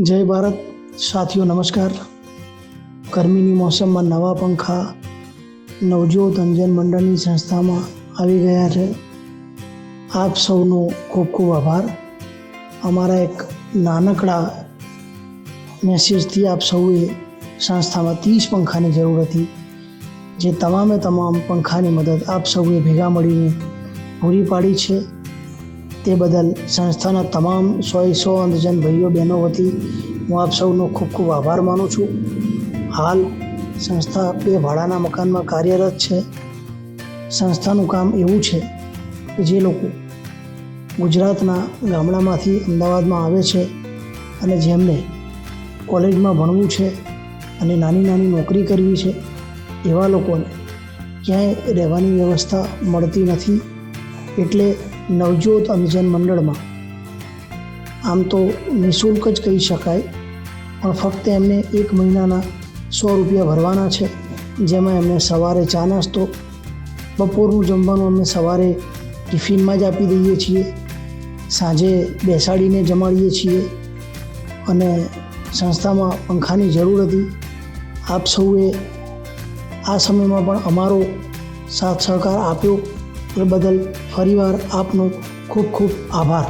જય ભારત સાથીઓ, નમસ્કાર। ગરમીની મોસમમાં નવા પંખા નવજોત અંજન મંડળની સંસ્થામાં આવી ગયા છે। આપ સૌનો ખૂબ ખૂબ આભાર। અમારા એક નાનકડા મેસેજથી આપ સૌએ સંસ્થામાં 30 પંખાની જરૂર હતી, જે તમામે તમામ પંખાની મદદ આપ સૌએ ભેગા મળીને પૂરી પાડી છે। તે બદલ સંસ્થાના તમામ 100 અંધજન ભાઈઓ બહેનો વતી હું આપ સૌનો ખૂબ ખૂબ આભાર માનું છું। હાલ સંસ્થા 2 ભાડાના મકાનમાં કાર્યરત છે। સંસ્થાનું કામ એવું છે કે જે લોકો ગુજરાતના ગામડામાંથી અમદાવાદમાં આવે છે અને જેમને કોલેજમાં ભણવું છે અને નાની નાની નોકરી કરવી છે, એવા લોકોને ક્યાંય રહેવાની વ્યવસ્થા મળતી નથી। એટલે નવજોત અંધજન મંડળમાં આમ તો નિઃશુલ્ક જ કહી શકાય, પણ ફક્ત એમને 1 મહિનાના 100 રૂપિયા ભરવાના છે, જેમાં એમને સવારે ચા નાસ્તો, બપોરનું જમવાનું અમને સવારે ટિફિનમાં જ આપી દઈએ છીએ, સાંજે બેસાડીને જમાડીએ છીએ। અને સંસ્થામાં પંખાની જરૂર હતી। આપ સૌએ આ સમયમાં પણ અમારો સાથ સહકાર આપ્યો, એ બદલ ફરીવાર આપનો ખૂબ ખૂબ આભાર।